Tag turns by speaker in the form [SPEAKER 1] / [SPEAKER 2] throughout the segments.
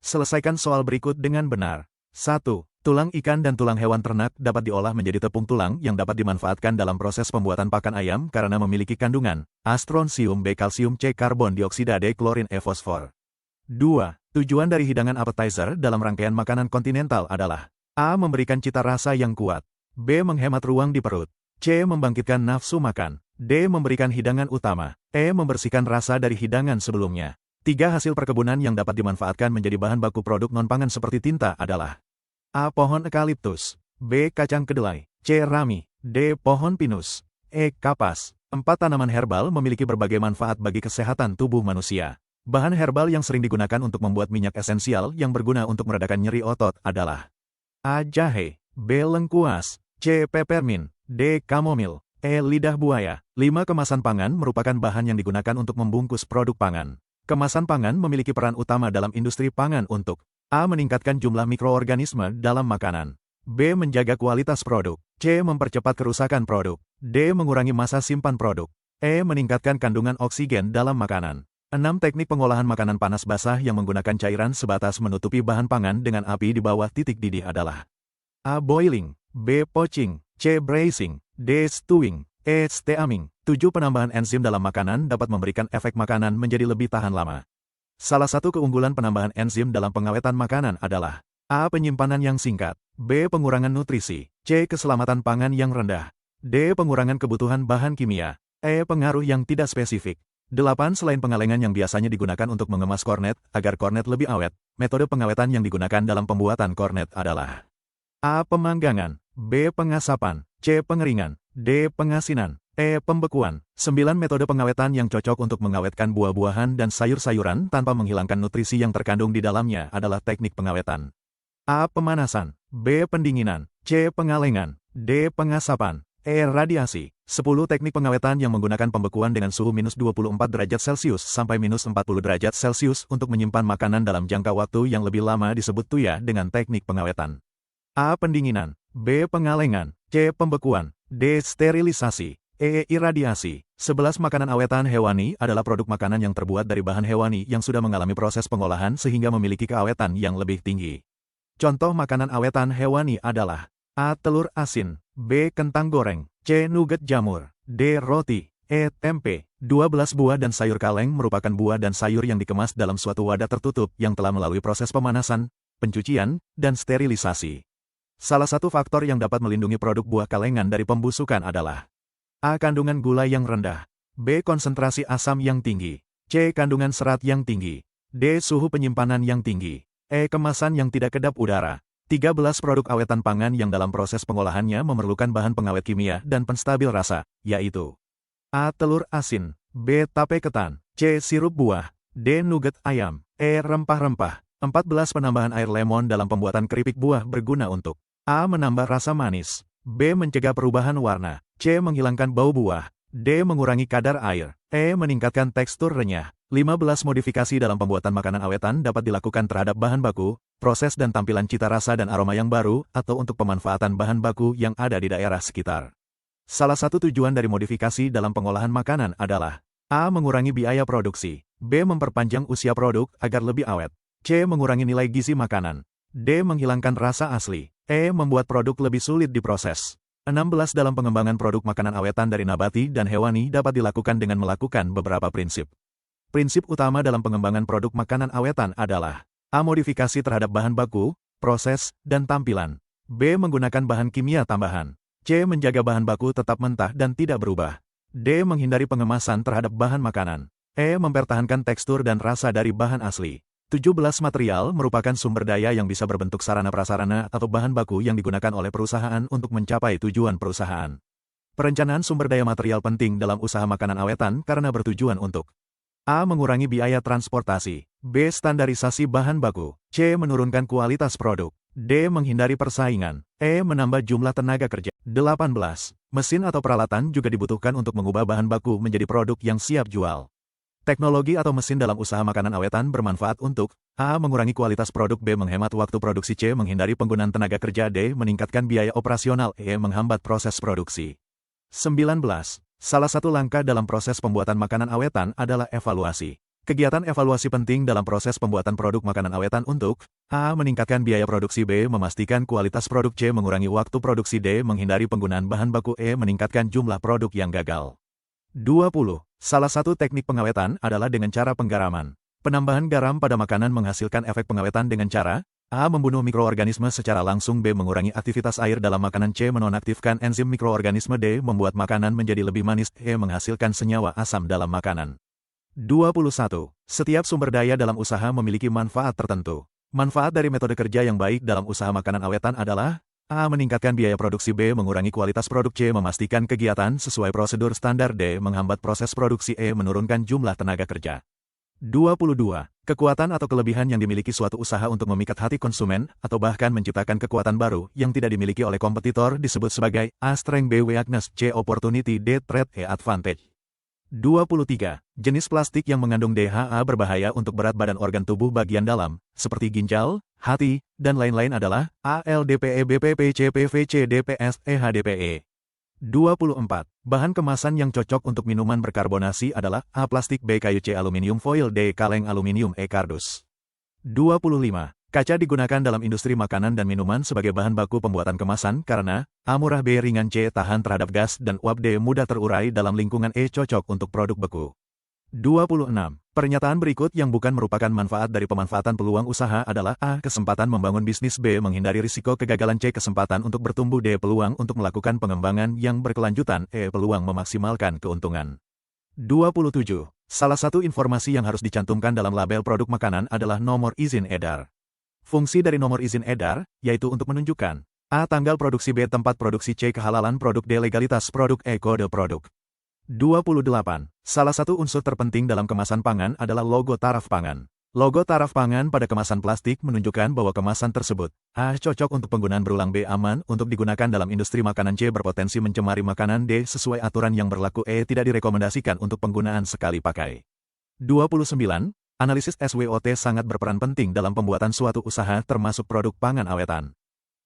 [SPEAKER 1] Selesaikan soal berikut dengan benar. 1. Tulang ikan dan tulang hewan ternak dapat diolah menjadi tepung tulang yang dapat dimanfaatkan dalam proses pembuatan pakan ayam karena memiliki kandungan A. Strontium, B. Kalsium, C. Karbon dioksida, D. Klorin, E. Fosfor. 2. Tujuan dari hidangan appetizer dalam rangkaian makanan kontinental adalah A. Memberikan cita rasa yang kuat, B. Menghemat ruang di perut, C. Membangkitkan nafsu makan, D. Memberikan hidangan utama, E. Membersihkan rasa dari hidangan sebelumnya. 3. Hasil perkebunan yang dapat dimanfaatkan menjadi bahan baku produk non-pangan seperti tinta adalah A. Pohon eukaliptus, B. Kacang kedelai, C. Rami, D. Pohon pinus, E. Kapas. 4. Tanaman herbal memiliki berbagai manfaat bagi kesehatan tubuh manusia. Bahan herbal yang sering digunakan untuk membuat minyak esensial yang berguna untuk meredakan nyeri otot adalah A. Jahe, B. Lengkuas, C. Peppermint, D. Kamomil, E. Lidah buaya. 5. Kemasan pangan merupakan bahan yang digunakan untuk membungkus produk pangan. Kemasan pangan memiliki peran utama dalam industri pangan untuk A. Meningkatkan jumlah mikroorganisme dalam makanan, B. Menjaga kualitas produk, C. Mempercepat kerusakan produk, D. Mengurangi masa simpan produk, E. Meningkatkan kandungan oksigen dalam makanan. 6. Teknik pengolahan makanan panas basah yang menggunakan cairan sebatas menutupi bahan pangan dengan api di bawah titik didih adalah A. Boiling, B. Poaching, C. Braising, D. Stewing, E. Steaming. 7. Penambahan enzim dalam makanan dapat memberikan efek makanan menjadi lebih tahan lama. Salah satu keunggulan penambahan enzim dalam pengawetan makanan adalah A. Penyimpanan yang singkat, B. Pengurangan nutrisi, C. Keselamatan pangan yang rendah, D. Pengurangan kebutuhan bahan kimia, E. Pengaruh yang tidak spesifik. 8. Selain pengalengan yang biasanya digunakan untuk mengemas kornet, agar kornet lebih awet, metode pengawetan yang digunakan dalam pembuatan kornet adalah A. Pemanggangan, B. Pengasapan, C. Pengeringan, D. Pengasinan, E. Pembekuan. 9. Metode pengawetan yang cocok untuk mengawetkan buah-buahan dan sayur-sayuran tanpa menghilangkan nutrisi yang terkandung di dalamnya adalah teknik pengawetan. A. Pemanasan, B. Pendinginan, C. Pengalengan, D. Pengasapan, E. Radiasi. 10. Teknik pengawetan yang menggunakan pembekuan dengan suhu minus 24 derajat Celcius sampai minus 40 derajat Celcius untuk menyimpan makanan dalam jangka waktu yang lebih lama disebut tuya dengan teknik pengawetan. A. Pendinginan, B. Pengalengan, C. Pembekuan, D. Sterilisasi, E. Iradiasi. 11. Makanan awetan hewani adalah produk makanan yang terbuat dari bahan hewani yang sudah mengalami proses pengolahan sehingga memiliki keawetan yang lebih tinggi. Contoh makanan awetan hewani adalah A. Telur asin, B. Kentang goreng, C. Nugget jamur, D. Roti, E. Tempe. 12. Buah dan sayur kaleng merupakan buah dan sayur yang dikemas dalam suatu wadah tertutup yang telah melalui proses pemanasan, pencucian, dan sterilisasi. Salah satu faktor yang dapat melindungi produk buah kalengan dari pembusukan adalah A. Kandungan gula yang rendah, B. Konsentrasi asam yang tinggi, C. Kandungan serat yang tinggi, D. Suhu penyimpanan yang tinggi, E. Kemasan yang tidak kedap udara. 13. Produk awetan pangan yang dalam proses pengolahannya memerlukan bahan pengawet kimia dan penstabil rasa, yaitu A. Telur asin, B. Tape ketan, C. Sirup buah, D. Nugget ayam, E. Rempah-rempah. 14. Penambahan air lemon dalam pembuatan keripik buah berguna untuk A. Menambah rasa manis, B. Mencegah perubahan warna, C. Menghilangkan bau buah, D. Mengurangi kadar air, E. Meningkatkan tekstur renyah. 15. Modifikasi dalam pembuatan makanan awetan dapat dilakukan terhadap bahan baku, proses dan tampilan cita rasa dan aroma yang baru, atau untuk pemanfaatan bahan baku yang ada di daerah sekitar. Salah satu tujuan dari modifikasi dalam pengolahan makanan adalah A. Mengurangi biaya produksi, B. Memperpanjang usia produk agar lebih awet, C. Mengurangi nilai gizi makanan, D. Menghilangkan rasa asli, E. Membuat produk lebih sulit diproses. 16. Dalam pengembangan produk makanan awetan dari nabati dan hewani dapat dilakukan dengan melakukan beberapa prinsip. Prinsip utama dalam pengembangan produk makanan awetan adalah A. Modifikasi terhadap bahan baku, proses, dan tampilan, B. Menggunakan bahan kimia tambahan, C. Menjaga bahan baku tetap mentah dan tidak berubah, D. Menghindari pengemasan terhadap bahan makanan, E. Mempertahankan tekstur dan rasa dari bahan asli. 17. Material merupakan sumber daya yang bisa berbentuk sarana-prasarana atau bahan baku yang digunakan oleh perusahaan untuk mencapai tujuan perusahaan. Perencanaan sumber daya material penting dalam usaha makanan awetan karena bertujuan untuk A. Mengurangi biaya transportasi, B. Standarisasi bahan baku, C. Menurunkan kualitas produk, D. Menghindari persaingan, E. Menambah jumlah tenaga kerja. 18. Mesin atau peralatan juga dibutuhkan untuk mengubah bahan baku menjadi produk yang siap jual. Teknologi atau mesin dalam usaha makanan awetan bermanfaat untuk A. Mengurangi kualitas produk, B. Menghemat waktu produksi, C. Menghindari penggunaan tenaga kerja, D. Meningkatkan biaya operasional, E. Menghambat proses produksi. 19. Salah satu langkah dalam proses pembuatan makanan awetan adalah evaluasi. Kegiatan evaluasi penting dalam proses pembuatan produk makanan awetan untuk A. Meningkatkan biaya produksi. B. Memastikan kualitas produk. C. Mengurangi waktu produksi. D. Menghindari penggunaan bahan baku. E. Meningkatkan jumlah produk yang gagal. 20. Salah satu teknik pengawetan adalah dengan cara penggaraman. Penambahan garam pada makanan menghasilkan efek pengawetan dengan cara A. Membunuh mikroorganisme secara langsung. B. Mengurangi aktivitas air dalam makanan. C. Menonaktifkan enzim mikroorganisme. D. Membuat makanan menjadi lebih manis. E. Menghasilkan senyawa asam dalam makanan. 21. Setiap sumber daya dalam usaha memiliki manfaat tertentu. Manfaat dari metode kerja yang baik dalam usaha makanan awetan adalah A. Meningkatkan biaya produksi. B. Mengurangi kualitas produk. C. Memastikan kegiatan sesuai prosedur standar. D. Menghambat proses produksi. E. Menurunkan jumlah tenaga kerja. 22. Kekuatan atau kelebihan yang dimiliki suatu usaha untuk memikat hati konsumen, atau bahkan menciptakan kekuatan baru yang tidak dimiliki oleh kompetitor disebut sebagai A. Strength. B. Weakness. C. Opportunity. D. Threat. E. Advantage. 23. Jenis plastik yang mengandung DHA berbahaya untuk berat badan organ tubuh bagian dalam, seperti ginjal, hati, dan lain-lain adalah A. LDPE. BPP. CPVC. DPS. HDPE. 24. Bahan kemasan yang cocok untuk minuman berkarbonasi adalah A. Plastik. B. Kayu. C. Aluminium foil. D. Kaleng aluminium. E. Kardus. 25. Kaca digunakan dalam industri makanan dan minuman sebagai bahan baku pembuatan kemasan karena A. Murah. B. Ringan. C. Tahan terhadap gas dan uap. D. Mudah terurai dalam lingkungan. E. Cocok untuk produk beku. 26. Pernyataan berikut yang bukan merupakan manfaat dari pemanfaatan peluang usaha adalah A. Kesempatan membangun bisnis. B. Menghindari risiko kegagalan. C. Kesempatan untuk bertumbuh. D. Peluang untuk melakukan pengembangan yang berkelanjutan. E. Peluang memaksimalkan keuntungan. 27. Salah satu informasi yang harus dicantumkan dalam label produk makanan adalah nomor izin edar. Fungsi dari nomor izin edar, yaitu untuk menunjukkan A. Tanggal produksi. B. Tempat produksi. C. Kehalalan produk. D. Legalitas produk. E. Kode produk. 28. Salah satu unsur terpenting dalam kemasan pangan adalah logo taraf pangan. Logo taraf pangan pada kemasan plastik menunjukkan bahwa kemasan tersebut A. Cocok untuk penggunaan berulang. B. Aman untuk digunakan dalam industri makanan. C. Berpotensi mencemari makanan. D. Sesuai aturan yang berlaku. E. Tidak direkomendasikan untuk penggunaan sekali pakai. 29. Analisis SWOT sangat berperan penting dalam pembuatan suatu usaha termasuk produk pangan awetan.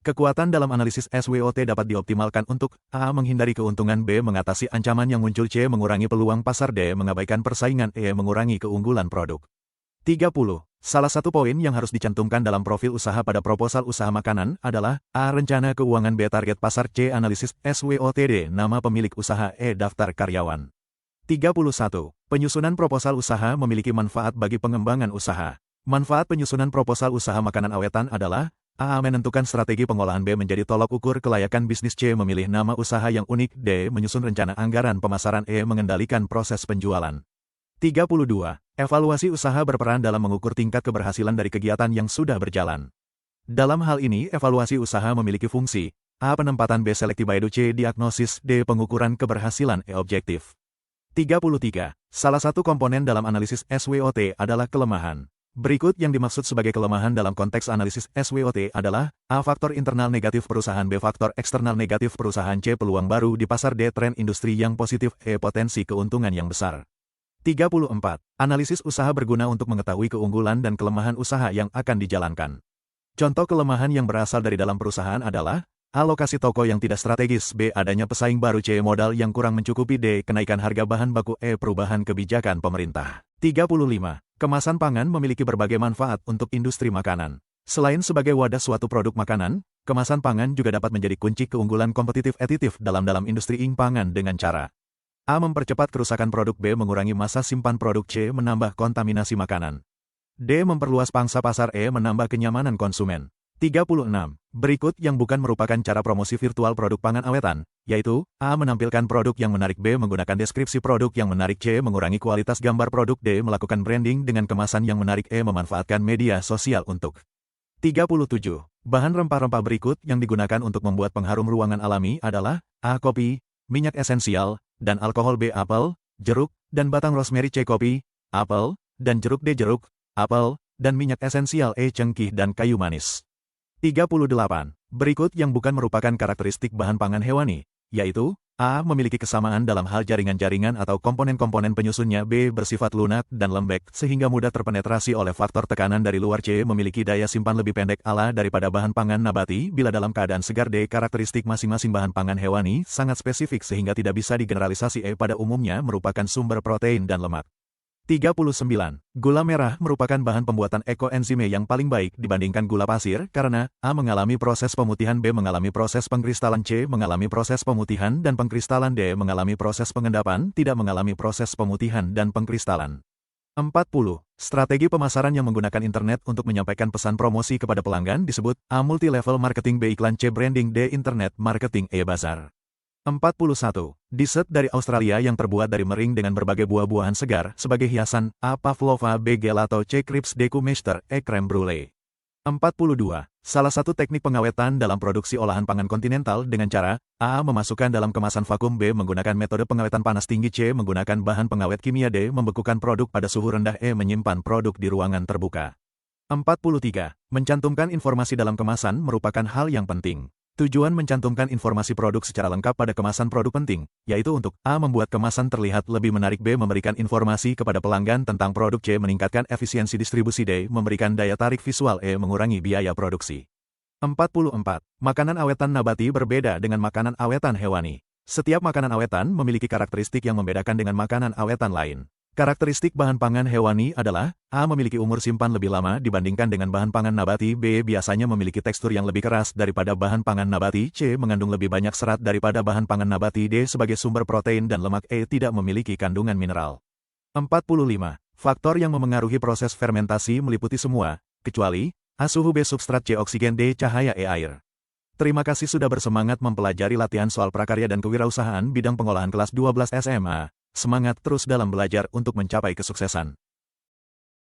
[SPEAKER 1] Kekuatan dalam analisis SWOT dapat dioptimalkan untuk A. Menghindari keuntungan. B. Mengatasi ancaman yang muncul. C. Mengurangi peluang pasar. D. Mengabaikan persaingan. E. Mengurangi keunggulan produk. 30. Salah satu poin yang harus dicantumkan dalam profil usaha pada proposal usaha makanan adalah A. Rencana keuangan. B. Target pasar. C. Analisis SWOT. D. Nama pemilik usaha. E. Daftar karyawan. 31. Penyusunan proposal usaha memiliki manfaat bagi pengembangan usaha. Manfaat penyusunan proposal usaha makanan awetan adalah A. Menentukan strategi pengolahan. B. Menjadi tolok ukur kelayakan bisnis. C. Memilih nama usaha yang unik. D. Menyusun rencana anggaran pemasaran. E. Mengendalikan proses penjualan. 32. Evaluasi usaha berperan dalam mengukur tingkat keberhasilan dari kegiatan yang sudah berjalan. Dalam hal ini, evaluasi usaha memiliki fungsi A. Penempatan. B. Selektif. C. Diagnosis. D. Pengukuran keberhasilan. E. Objektif. 33. Salah satu komponen dalam analisis SWOT adalah kelemahan. Berikut yang dimaksud sebagai kelemahan dalam konteks analisis SWOT adalah A. Faktor internal negatif perusahaan. B. Faktor eksternal negatif perusahaan. C. Peluang baru di pasar. D. Tren industri yang positif. E. Potensi keuntungan yang besar. 34. Analisis usaha berguna untuk mengetahui keunggulan dan kelemahan usaha yang akan dijalankan. Contoh kelemahan yang berasal dari dalam perusahaan adalah A. Lokasi toko yang tidak strategis. B. Adanya pesaing baru. C. Modal yang kurang mencukupi. D. Kenaikan harga bahan baku. E. Perubahan kebijakan pemerintah. 35. Kemasan pangan memiliki berbagai manfaat untuk industri makanan. Selain sebagai wadah suatu produk makanan, kemasan pangan juga dapat menjadi kunci keunggulan kompetitif aditif dalam industri pangan dengan cara A. Mempercepat kerusakan produk. B. Mengurangi masa simpan produk. C. Menambah kontaminasi makanan. D. Memperluas pangsa pasar. E. Menambah kenyamanan konsumen. 36. Berikut yang bukan merupakan cara promosi virtual produk pangan awetan, yaitu A. Menampilkan produk yang menarik. B. Menggunakan deskripsi produk yang menarik. C. Mengurangi kualitas gambar produk. D. Melakukan branding dengan kemasan yang menarik. E. Memanfaatkan media sosial untuk 37. Bahan rempah-rempah berikut yang digunakan untuk membuat pengharum ruangan alami adalah A. Kopi, minyak esensial, dan alkohol. B. Apel, jeruk, dan batang rosemary. C. Kopi, apel, dan jeruk. D. Jeruk, apel, dan minyak esensial. E. Cengkih dan kayu manis. 38. Berikut yang bukan merupakan karakteristik bahan pangan hewani, yaitu A. Memiliki kesamaan dalam hal jaringan-jaringan atau komponen-komponen penyusunnya. B. Bersifat lunak dan lembek sehingga mudah terpenetrasi oleh faktor tekanan dari luar. C. Memiliki daya simpan lebih pendek ala daripada bahan pangan nabati bila dalam keadaan segar. D. Karakteristik masing-masing bahan pangan hewani sangat spesifik sehingga tidak bisa digeneralisasi. E. Pada umumnya merupakan sumber protein dan lemak. 39. Gula merah merupakan bahan pembuatan ekoenzime yang paling baik dibandingkan gula pasir karena A. mengalami proses pemutihan, B. mengalami proses pengkristalan, C. mengalami proses pemutihan dan pengkristalan, D. mengalami proses pengendapan, tidak mengalami proses pemutihan dan pengkristalan. 40. Strategi pemasaran yang menggunakan internet untuk menyampaikan pesan promosi kepada pelanggan disebut A. multi-level marketing, B. iklan, C. branding, D. internet marketing, E. bazar. 41. Dessert dari Australia yang terbuat dari mering dengan berbagai buah-buahan segar sebagai hiasan, A. pavlova, B. gelato, C. crepes dekumeister, E. creme brulee. 42. Salah satu teknik pengawetan dalam produksi olahan pangan kontinental dengan cara A. memasukkan dalam kemasan vakum, B. menggunakan metode pengawetan panas tinggi, C. menggunakan bahan pengawet kimia, D. membekukan produk pada suhu rendah, E. menyimpan produk di ruangan terbuka. 43. Mencantumkan informasi dalam kemasan merupakan hal yang penting. Tujuan mencantumkan informasi produk secara lengkap pada kemasan produk penting, yaitu untuk A. membuat kemasan terlihat lebih menarik, B. memberikan informasi kepada pelanggan tentang produk, C. meningkatkan efisiensi distribusi, D. memberikan daya tarik visual, E. mengurangi biaya produksi. 44. Makanan awetan nabati berbeda dengan makanan awetan hewani. Setiap makanan awetan memiliki karakteristik yang membedakan dengan makanan awetan lain. Karakteristik bahan pangan hewani adalah A. memiliki umur simpan lebih lama dibandingkan dengan bahan pangan nabati, B. biasanya memiliki tekstur yang lebih keras daripada bahan pangan nabati, C. mengandung lebih banyak serat daripada bahan pangan nabati, D. sebagai sumber protein dan lemak, E. tidak memiliki kandungan mineral. 45. Faktor yang memengaruhi proses fermentasi meliputi semua, kecuali A. suhu, B. substrat, C. oksigen, D. cahaya, E. air. Terima kasih sudah bersemangat mempelajari latihan soal prakarya dan kewirausahaan bidang pengolahan kelas 12 SMA. Semangat terus dalam belajar untuk mencapai kesuksesan.